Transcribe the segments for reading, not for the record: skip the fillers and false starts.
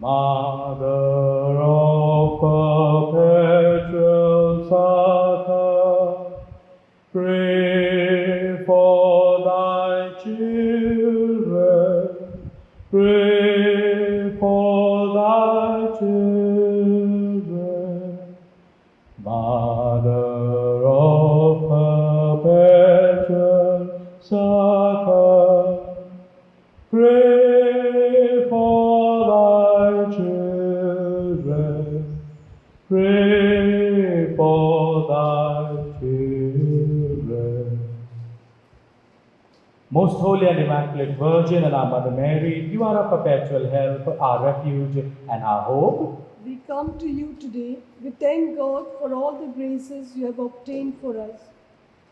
Mother of perpetual succor, pray for thy children. Pray for thy children. Mother of perpetual succor, pray for thy children. Pray for thy children. Most Holy and Immaculate Virgin and our Mother Mary, you are our perpetual help, our refuge and our hope. We come to you today. We thank God for all the graces you have obtained for us.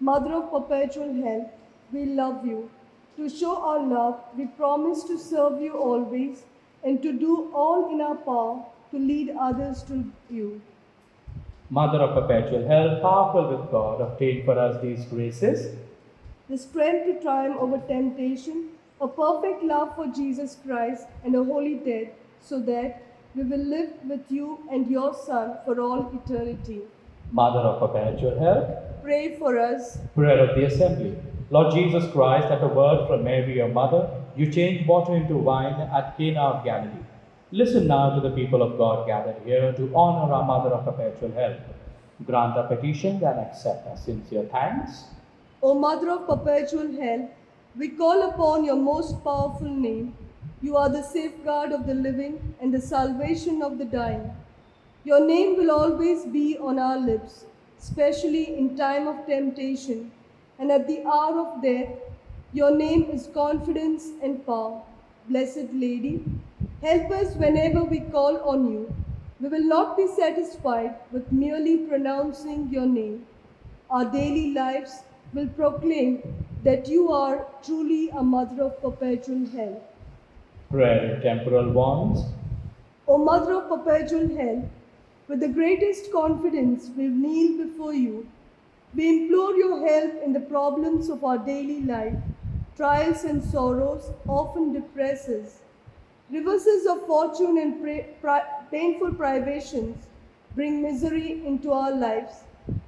Mother of perpetual help, we love you. To show our love, we promise to serve you always and to do all in our power to lead others to you. Mother of perpetual help, powerful with God, obtain for us these graces. The strength to triumph over temptation, a perfect love for Jesus Christ, and a holy death, so that we will live with you and your Son for all eternity. Mother of perpetual help, Pray for us. prayer of the assembly. Lord Jesus Christ, at a word from Mary, your mother, you changed water into wine at Cana of Galilee. Listen now to the people of God gathered here to honor our Mother of perpetual help. Grant our petitions and accept our sincere thanks. O Mother of perpetual help, we call upon your most powerful name. You are the safeguard of the living and the salvation of the dying. Your name will always be on our lips, especially in time of temptation and at the hour of death. Your name is confidence and power. Blessed Lady, help us whenever we call on you. We will not be satisfied with merely pronouncing your name. Our daily lives will proclaim that you are truly a Mother of perpetual help. Prayer in temporal wands. O Mother of perpetual help, with the greatest confidence we kneel before you. We implore your help in the problems of our daily life. Trials and sorrows often depress us. Reverses of fortune and painful privations bring misery into our lives.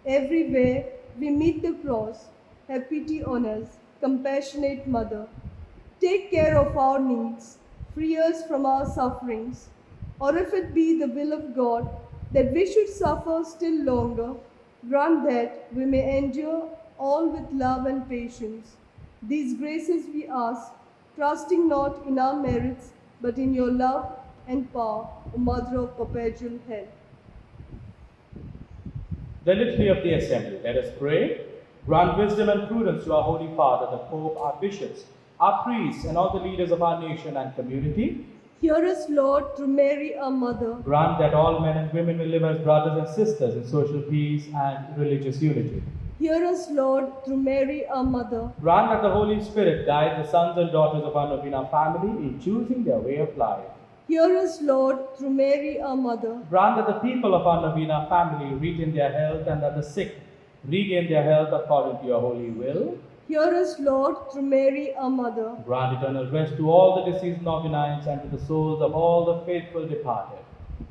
Everywhere we meet the cross. Have pity on us, compassionate Mother. Take care of our needs. Free us from our sufferings. Or if it be the will of God that we should suffer still longer, grant that we may endure all with love and patience. These graces we ask, trusting not in our merits, but in your love and power, O Mother of perpetual help. The Litany of the Assembly. Let us pray. Grant wisdom and prudence to our Holy Father, the Pope, our bishops, our priests, and all the leaders of our nation and community. Hear us, Lord, through Mary, our Mother. Grant that all men and women will live as brothers and sisters in social peace and religious unity. Hear us, Lord, through Mary, our Mother. Grant that the Holy Spirit guide the sons and daughters of our Novena family in choosing their way of life. Hear us, Lord, through Mary, our Mother. Grant that the people of our Novena family retain their health and that the sick regain their health according to your holy will. Hear us, Lord, through Mary, our Mother. Grant eternal rest to all the deceased Novenites and to the souls of all the faithful departed.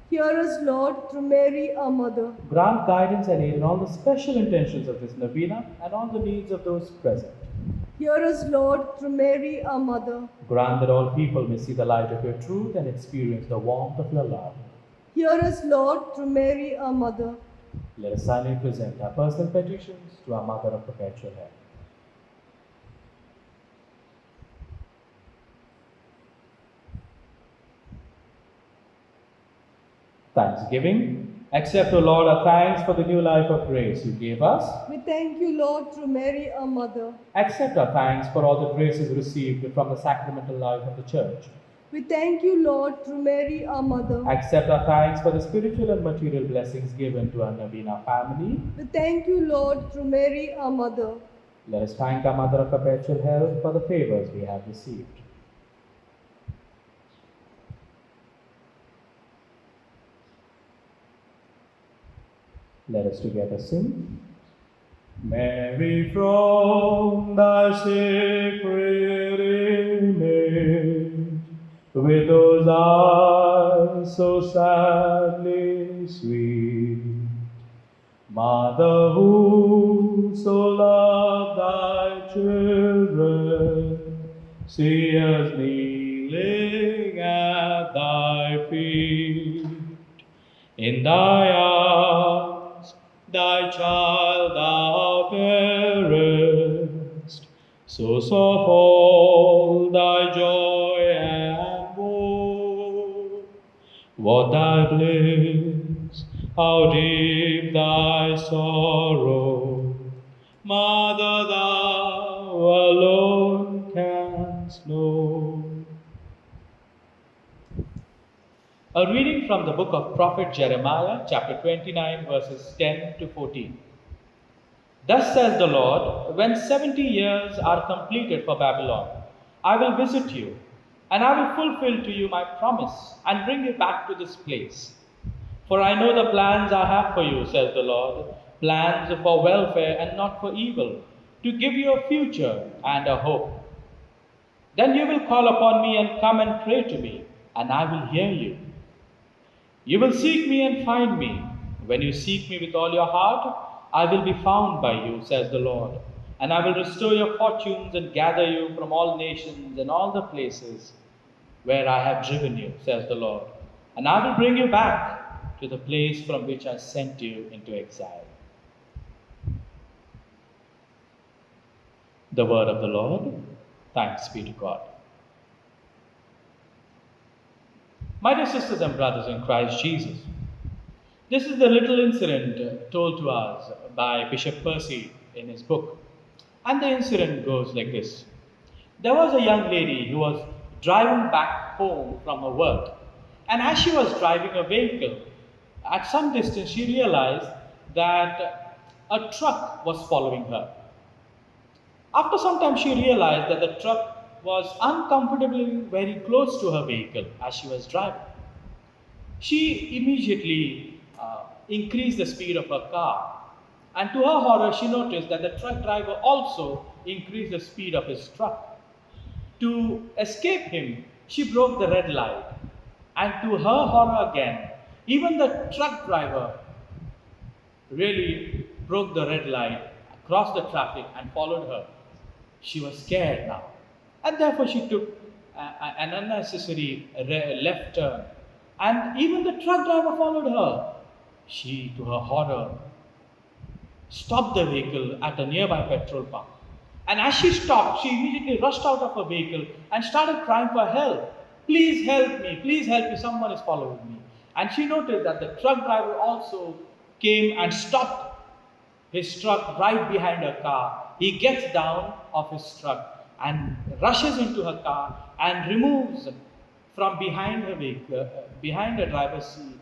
Hear us, Lord, through Mary, our Mother. Grant guidance and aid in all the special intentions of this novena and all the needs of those present. Hear us, Lord, through Mary, our Mother. Grant that all people may see the light of your truth and experience the warmth of your love. Hear us, Lord, through Mary, our Mother. Let us silently present our personal petitions to our Mother of perpetual help. Thanksgiving. Accept, O Lord, our thanks for the new life of grace you gave us. We thank you, Lord, through Mary, our Mother. Accept our thanks for all the graces received from the sacramental life of the Church. We thank you, Lord, through Mary, our Mother. Accept our thanks for the spiritual and material blessings given to our Novena family. We thank you, Lord, through Mary, our Mother. Let us thank our Mother of perpetual help for the favors we have received. Let us together sing. Mary, from thy sacred image, with those eyes so sadly sweet. Mother who so loved thy children, see us kneeling at thy feet. In thy arms, thy child thou bearest, source of all thy joy and woe. What thy bliss, how deep thy sorrow, Mother, thou alone canst know. A reading from the book of prophet Jeremiah, chapter 29, verses 10 to 14. Thus says the Lord, when 70 years are completed for Babylon, I will visit you, and I will fulfill to you my promise, and bring you back to this place. For I know the plans I have for you, says the Lord, plans for welfare and not for evil, to give you a future and a hope. Then you will call upon me and come and pray to me, and I will hear you. You will seek me and find me. When you seek me with all your heart, I will be found by you, says the Lord. And I will restore your fortunes and gather you from all nations and all the places where I have driven you, says the Lord. And I will bring you back to the place from which I sent you into exile. The word of the Lord. Thanks be to God. My dear sisters and brothers in Christ Jesus, this is the little incident told to us by Bishop Percy in his book. And the incident goes like this. There was a young lady who was driving back home from her work. And as she was driving a vehicle, at some distance she realized that a truck was following her. After some time, she realized that the truck was uncomfortably very close to her vehicle as she was driving. She immediately increased the speed of her car. And to her horror, she noticed that the truck driver also increased the speed of his truck. To escape him, she broke the red light. And to her horror again, even the truck driver really broke the red light, crossed the traffic, and followed her. She was scared now. And therefore, she took an unnecessary left turn. And even the truck driver followed her. She, to her horror, stopped the vehicle at a nearby petrol pump. And as she stopped, she immediately rushed out of her vehicle and started crying for help. Please help me, someone is following me. And she noticed that the truck driver also came and stopped his truck right behind her car. He gets down off his truck and rushes into her car and removes from behind her vehicle, behind the driver's seat,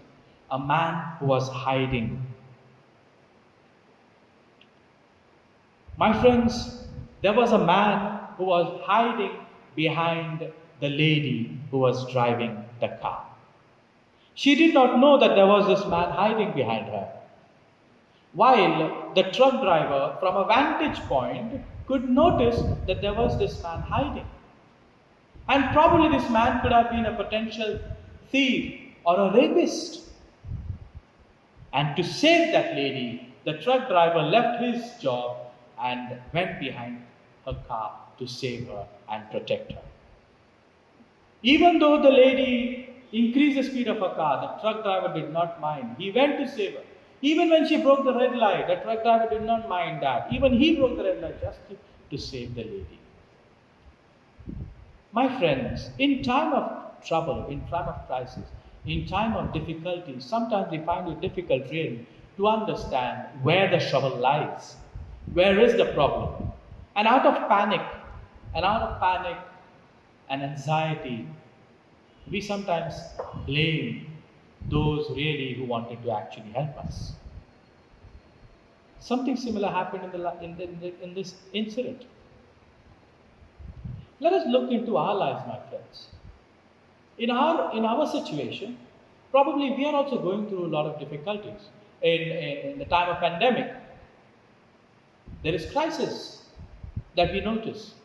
a man who was hiding. My friends, there was a man who was hiding behind the lady who was driving the car. She did not know that there was this man hiding behind her. While the truck driver, from a vantage point, could notice that there was this man hiding. And probably this man could have been a potential thief or a rapist. And to save that lady, the truck driver left his job and went behind her car to save her and protect her. Even though the lady increased the speed of her car, the truck driver did not mind. He went to save her. Even when she broke the red light, the truck driver did not mind that. Even he broke the red light just to save the lady. My friends, in time of trouble, in time of crisis, in time of difficulty, sometimes we find it difficult really to understand where the trouble lies. Where is the problem? And out of panic and anxiety, we sometimes blame those really who wanted to actually help us. Something similar happened in this incident. Let us look into our lives, my friends. In our situation, probably we are also going through a lot of difficulties. In the time of pandemic, there is crisis that we notice.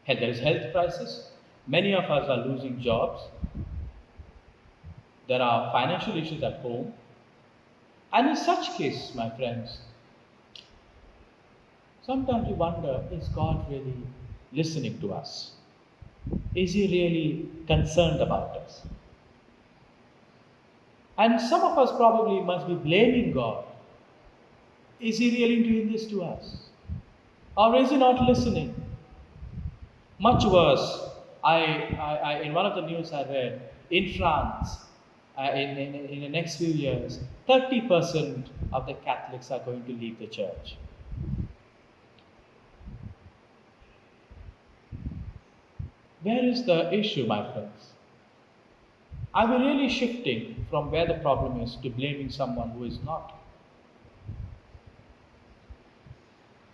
There is health crisis. Many of us are losing jobs. There are financial issues at home. And in such cases, my friends, sometimes we wonder, is God really listening to us? Is He really concerned about us? And some of us probably must be blaming God. Is He really doing this to us? Or is He not listening? Much worse, in one of the news I read, in France, in the next few years, 30% of the Catholics are going to leave the church. Where is the issue, my friends? Are we really shifting from where the problem is to blaming someone who is not?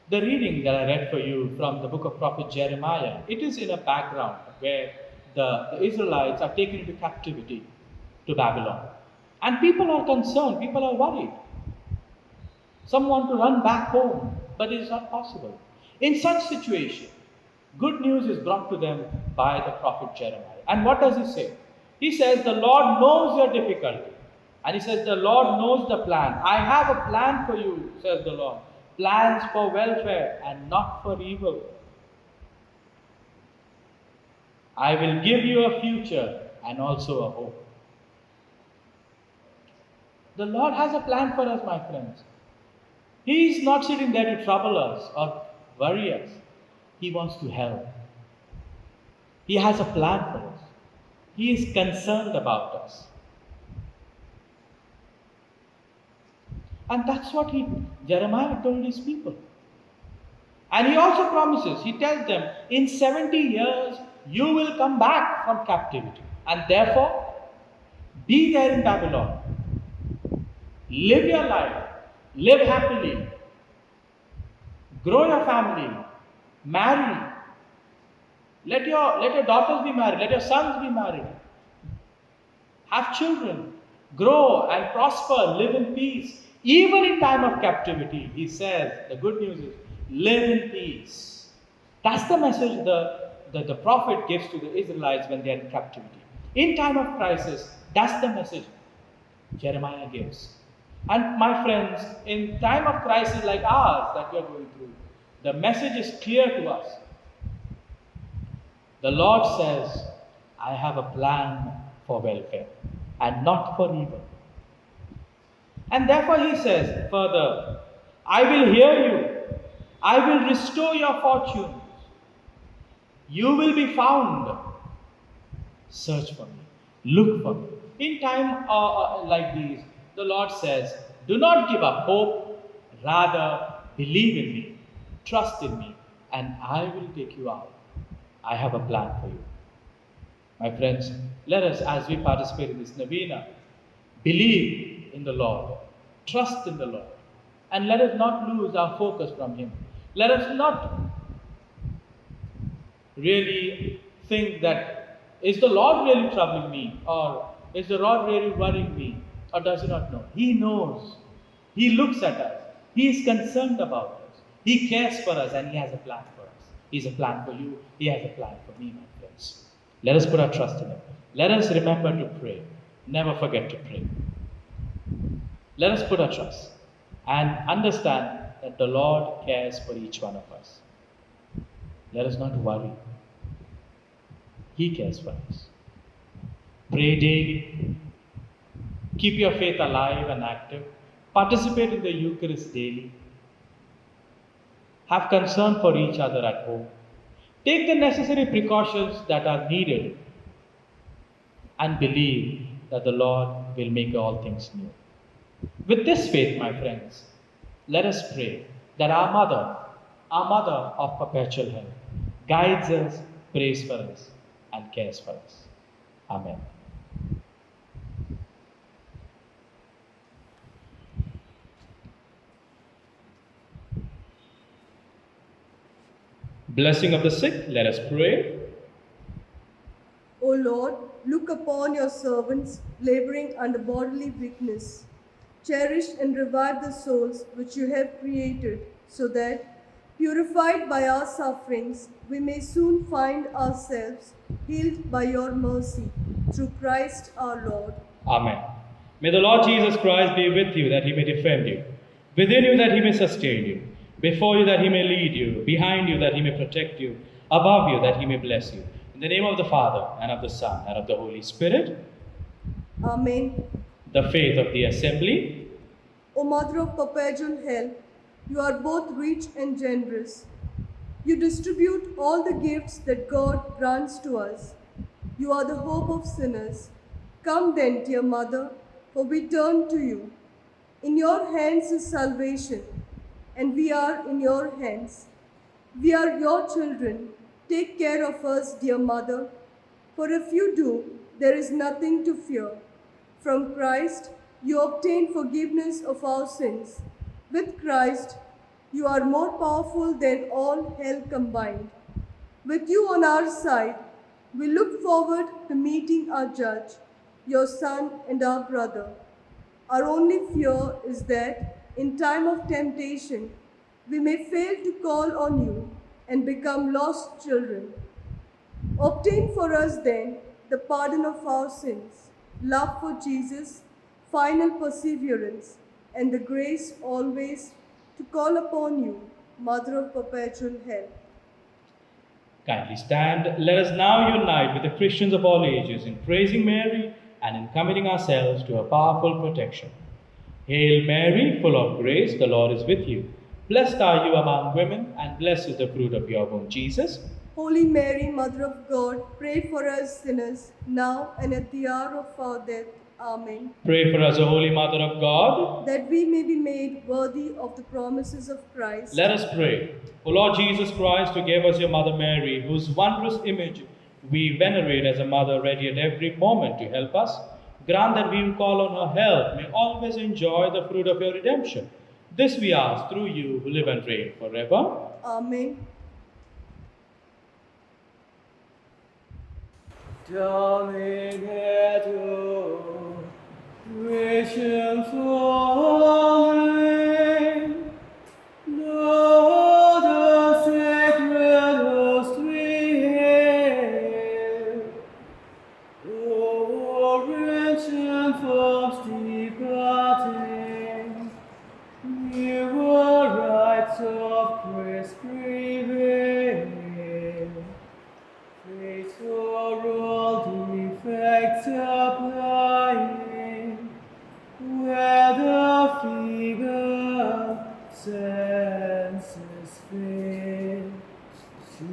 The reading that I read for you from the book of prophet Jeremiah, it is in a background where the Israelites are taken into captivity to Babylon. And people are concerned, people are worried. Some want to run back home, but it is not possible. In such situation, good news is brought to them by the prophet Jeremiah. And what does he say? He says, the Lord knows your difficulty. And he says, the Lord knows the plan. I have a plan for you, says the Lord. Plans for welfare and not for evil. I will give you a future and also a hope. The Lord has a plan for us, my friends. He is not sitting there to trouble us or worry us. He wants to help. He has a plan for us. He is concerned about us. And that's what Jeremiah told his people. And he also promises, he tells them, in 70 years, you will come back from captivity. And therefore, be there in Babylon. Live your life. Live happily. Grow your family. Marry. Let your daughters be married. Let your sons be married. Have children. Grow and prosper. Live in peace. Even in time of captivity, he says, the good news is, live in peace. That's the message the prophet gives to the Israelites when they are in captivity. In time of crisis, that's the message Jeremiah gives. And my friends, in time of crisis like ours that we are going through, the message is clear to us. The Lord says, I have a plan for welfare and not for evil. And therefore he says further, I will hear you. I will restore your fortunes. You will be found. Search for me. Look for me. In time like these, the Lord says, do not give up hope. Rather, believe in me. Trust in me. And I will take you out. I have a plan for you. My friends, let us, as we participate in this novena, believe in the Lord, trust in the Lord, and let us not lose our focus from Him. Let us not really think that, is the Lord really troubling me? Or is the Lord really worrying me? Or does He not know? He knows. He looks at us. He is concerned about us. He cares for us and He has a plan for us. He has a plan for you. He has a plan for me, my friends. Let us put our trust in Him. Let us remember to pray. Never forget to pray. Let us put our trust and understand that the Lord cares for each one of us. Let us not worry. He cares for us. Pray daily. Keep your faith alive and active. Participate in the Eucharist daily. Have concern for each other at home. Take the necessary precautions that are needed and believe that the Lord will make all things new. With this faith, my friends, let us pray that our Mother of perpetual help, guides us, prays for us, and cares for us. Amen. Blessing of the sick, let us pray. O Lord, look upon your servants laboring under bodily weakness. Cherish and revive the souls which you have created, so that, purified by our sufferings, we may soon find ourselves healed by your mercy. Through Christ our Lord. Amen. May the Lord Jesus Christ be with you, that he may defend you, within you, that he may sustain you, before you, that he may lead you, behind you, that he may protect you, above you, that he may bless you. In the name of the Father, and of the Son, and of the Holy Spirit. Amen. The faith of the assembly. O Mother of perpetual help, you are both rich and generous. You distribute all the gifts that God grants to us. You are the hope of sinners. Come then, dear Mother, for we turn to you. In your hands is salvation, and we are in your hands. We are your children. Take care of us, dear Mother, for if you do, there is nothing to fear. From Christ, you obtain forgiveness of our sins. With Christ, you are more powerful than all hell combined. With you on our side, we look forward to meeting our judge, your Son and our brother. Our only fear is that in time of temptation, we may fail to call on you and become lost children. Obtain for us then the pardon of our sins, love for Jesus, final perseverance, and the grace always to call upon you, Mother of perpetual help. Kindly stand. Let us now unite with the Christians of all ages in praising Mary and in committing ourselves to her powerful protection. Hail Mary, full of grace, the Lord is with you. Blessed are you among women, and blessed is the fruit of your womb, Jesus. Holy Mary, Mother of God, pray for us sinners, now and at the hour of our death. Amen. Pray for us, O Holy Mother of God. That we may be made worthy of the promises of Christ. Let us pray. O Lord Jesus Christ, who gave us your Mother Mary, whose wondrous image we venerate as a mother ready at every moment to help us, grant that we who call on her help may always enjoy the fruit of your redemption. This we ask through you, who live and reign forever. Amen. Darling Edo, wishing falling, Lord, the sacred host we hail. Origin forms departing, nearer rites of praise prevail. Fatal defects applying, where the feeble senses fail, to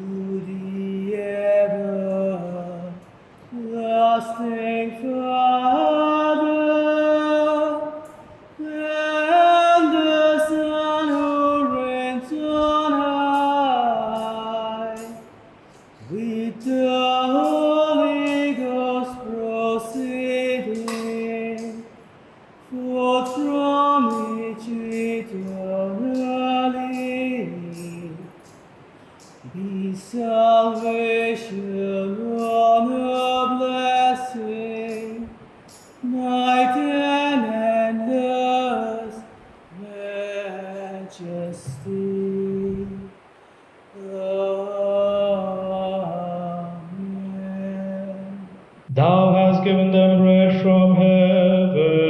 the everlasting Father, and the Son who reigns on high, with the Holy Ghost proceeding, forth from each eternally, be salvation, honor, blessing, might and endless majesty. Amen. Thou hast given them bread from heaven.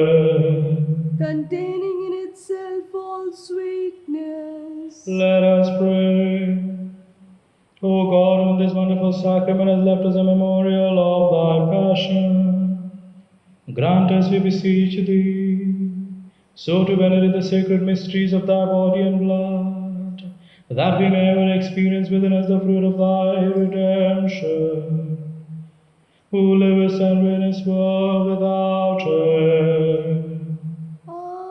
Containing in itself all sweetness. Let us pray. O God, whom this wonderful sacrament has left as a memorial of thy passion, grant us, we beseech thee, so to venerate the sacred mysteries of thy body and blood, that we may ever experience within us the fruit of thy redemption, who livest and reignest world without end. Amen.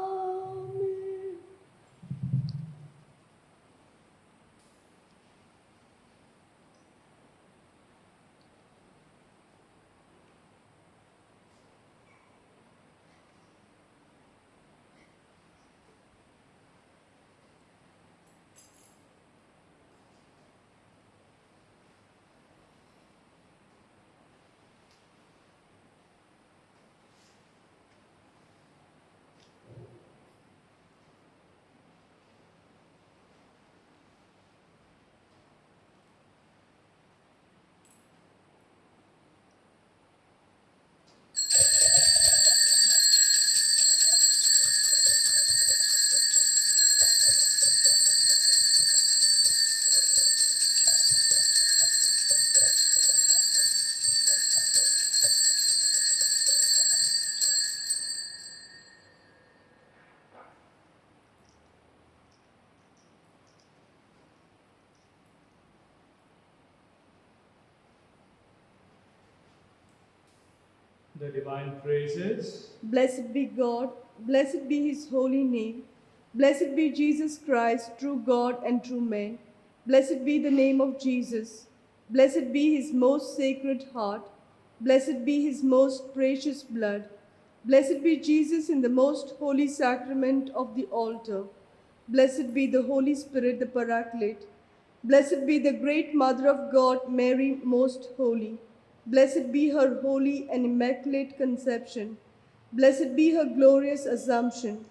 the divine praises. Blessed be God, blessed be his holy name. Blessed be Jesus Christ, true God and true man. Blessed be the name of Jesus. Blessed be his most sacred heart. Blessed be his most precious blood. Blessed be Jesus in the most holy sacrament of the altar. Blessed be the Holy Spirit, the Paraclete. Blessed be the great Mother of God, Mary, most holy. Blessed be her holy and immaculate conception. Blessed be her glorious assumption.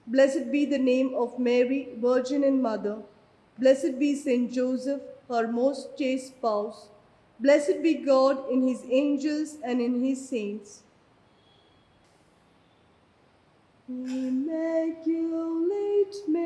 Blessed be the name of Mary, Virgin and Mother. Blessed be Saint Joseph, her most chaste spouse. Blessed be God in his angels and in his saints. Immaculate Mary,